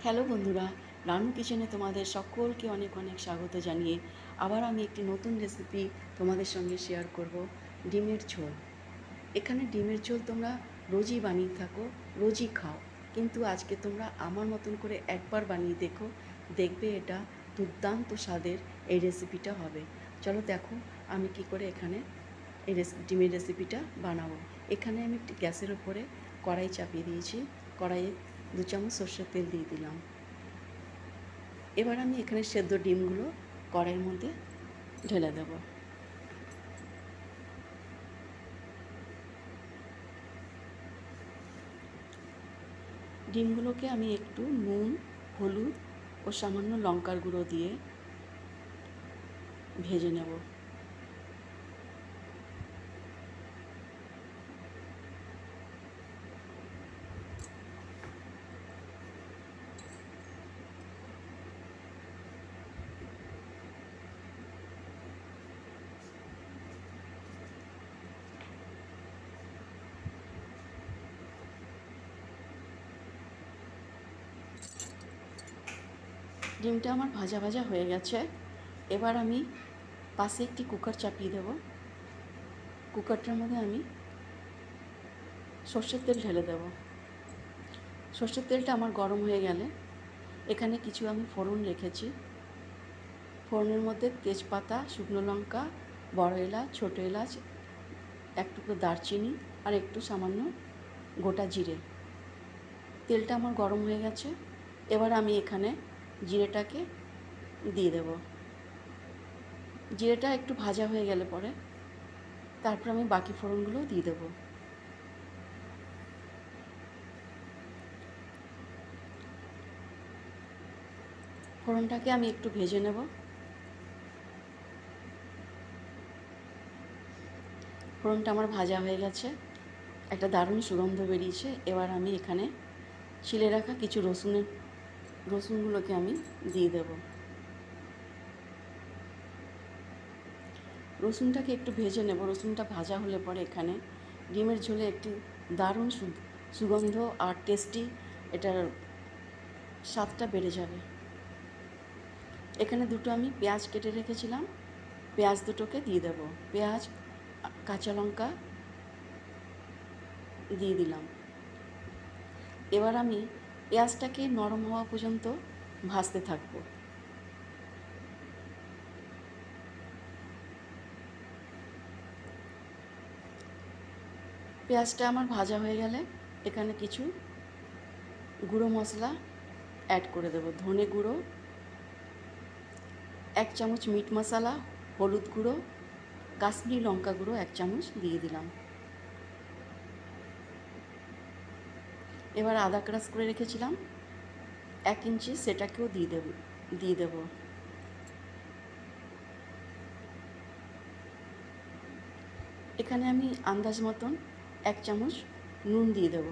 Hello বন্ধুরা, রানু কিচেনে তোমাদের সকলকে অনেক অনেক স্বাগত জানিয়ে আবার আমি একটি নতুন রেসিপি তোমাদের সঙ্গে শেয়ার করব, ডিমের ঝোল। এখানে ডিমের ঝোল তোমরা রোজই বানিয়ে থাকো, রোজই খাও, কিন্তু আজকে তোমরা আমার মতন করে একবার বানিয়ে দেখো, দেখবে এটা দুর্দান্ত স্বাদের এই রেসিপিটা হবে। চলো দেখো আমি কি করে এখানে এই ডিমের রেসিপিটা বানাবো। এখানে আমি একটি গ্যাসের ওপরে কড়াই চাপিয়ে দিয়েছি, কড়াইয়ে 2 চামচ সর্ষের তেল দিয়ে দিলাম। এবার আমি এখানে সেদ্ধ ডিমগুলো কড়াইয়ের মধ্যে ঢেলে দেব। ডিমগুলোকে আমি একটু নুন, হলুদ ও সামান্য লঙ্কার গুঁড়ো দিয়ে ভেজে নেব। ডিমটা আমার ভাজা ভাজা হয়ে গেছে। এবার আমি পাশে একটি কুকার চাপিয়ে দেব। কুকারটার মধ্যে আমি সর্ষের তেল ঢেলে দেব। সর্ষের তেলটা আমার গরম হয়ে গেলে এখানে কিছু আমি ফোড়ন রেখেছি। ফোড়নের মধ্যে তেজপাতা, শুকনো লঙ্কা, বড় এলাচ, ছোটো এলাচ, এক টুকরো দারচিনি আর একটু সামান্য গোটা জিরে। তেলটা আমার গরম হয়ে গেছে। এবার আমি এখানে জিরেটাকে দিয়ে দেব। জিরেটা একটু ভাজা হয়ে গেলে পরে তারপর আমি বাকি ফোড়নগুলো দিয়ে দেব। ফোড়নটাকে আমি একটু ভেজে নেব। ফোড়নটা আমার ভাজা হয়ে গেছে, একটা দারুণ সুগন্ধ বেরিয়েছে। এবার আমি এখানে ছিলে রাখা কিছু রসুনগুলোকে আমি দিয়ে দেব। রসুনটাকে একটু ভেজে নেব। রসুনটা ভাজা হলে পরে এখানে ডিমের ঝোলে একটি দারুণ সুগন্ধ আর টেস্টি এটার স্বাদটা বেড়ে যাবে। এখানে দুটো আমি পেঁয়াজ কেটে রেখেছিলাম, পেঁয়াজ দুটোকে দিয়ে দেব। পেঁয়াজ, কাঁচা লঙ্কা দিয়ে দিলাম। এবার আমি পেঁয়াজটাকে নরম হওয়া পর্যন্ত ভাজতে থাকবো। পেঁয়াজটা আমার ভাজা হয়ে গেলে এখানে কিছু গুঁড়ো মশলা অ্যাড করে দেবো। ধনে গুঁড়ো, 1 চামচ মিট মশলা, হলুদ গুঁড়ো, কাশ্মীরি লঙ্কা গুঁড়ো 1 চামচ দিয়ে দিলাম। এবার আদা ক্রাশ করে রেখেছিলাম 1 ইঞ্চি, সেটাকেও দিয়ে দেব। এখানে আমি আন্দাজ মতন 1 চামচ নুন দিয়ে দেব।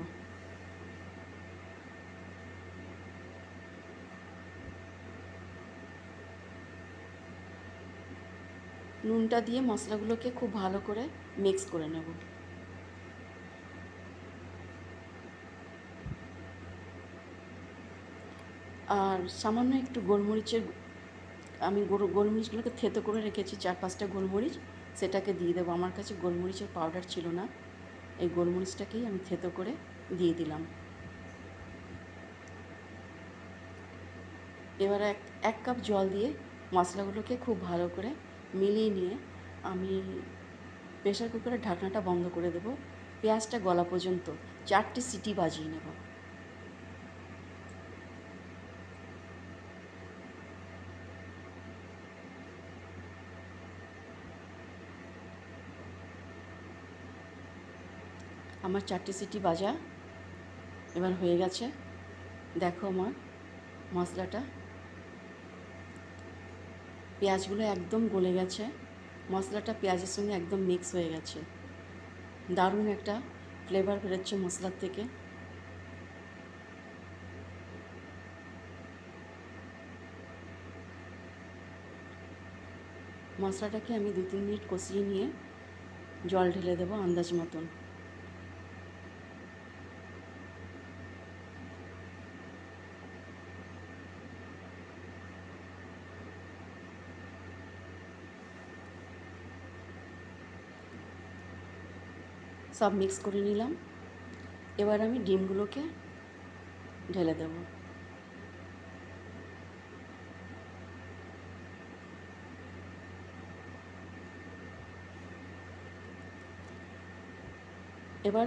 নুনটা দিয়ে মশলাগুলোকে খুব ভালো করে মিক্স করে নেব। আর সামান্য একটু আমি গোলমরিচগুলোকে থেতো করে রেখেছি, 4-5টা গোলমরিচ, সেটাকে দিয়ে দেবো। আমার কাছে গোলমরিচের পাউডার ছিল না, এই গোলমরিচটাকেই আমি থেতো করে দিয়ে দিলাম। এবার এক কাপ জল দিয়ে মশলাগুলোকে খুব ভালো করে মিলিয়ে নিয়ে আমি প্রেসার কুকারের ঢাকনাটা বন্ধ করে দেবো। পেঁয়াজটা গলা পর্যন্ত 4টে সিটি বাজিয়ে নেব। আমার 4টে সিটি বাজা এবার হয়ে গেছে। দেখো আমার মশলাটা, পেঁয়াজগুলো একদম গলে গেছে, মশলাটা পেঁয়াজের সঙ্গে একদম মিক্স হয়ে গেছে। দারুণ একটা ফ্লেভার বেরোচ্ছে মশলার থেকে। মশলাটাকে আমি 2-3 মিনিট কষিয়ে নিয়ে জল ঢেলে দেবো আন্দাজ মতন। সব মিক্স করে নিলাম। এবার আমি ডিমগুলোকে ঢেলে দেবো। এবার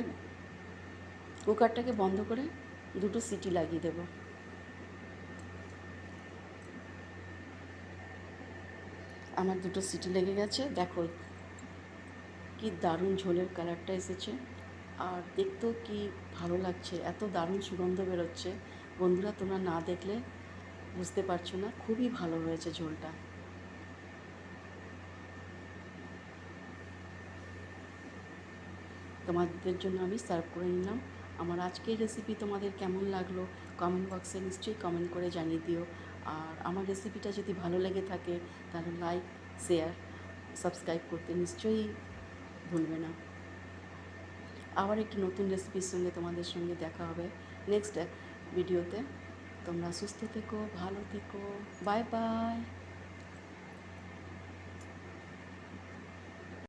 কুকারটাকে বন্ধ করে দুটো সিটি লাগিয়ে দেবো। আমার দুটো সিটি লেগে গেছে, দেখো কি দারুণ ঝোলের কালারটা এসেছে, আর দেখতেও কি ভালো লাগছে, এত দারুণ সুগন্ধ বেরোচ্ছে। বন্ধুরা, তোমরা না দেখলে বুঝতে পারছো না, খুবই ভালো হয়েছে ঝোলটা। তোমাদের জন্য আমি সার্ভ করে নিলাম। আমার আজকের রেসিপি তোমাদের কেমন লাগলো কমেন্ট বক্সে নিশ্চয়ই কমেন্ট করে জানিয়ে দিও। আর আমার রেসিপিটা যদি ভালো লেগে থাকে তাহলে লাইক, শেয়ার, সাবস্ক্রাইব করতে নিশ্চয়ই ভুলবে না। আবার একটি নতুন রেসিপির সঙ্গে তোমাদের সঙ্গে দেখা হবে নেক্সট ভিডিওতে। তোমরা সুস্থ থেকো, ভালো থেকো, বাই বাই।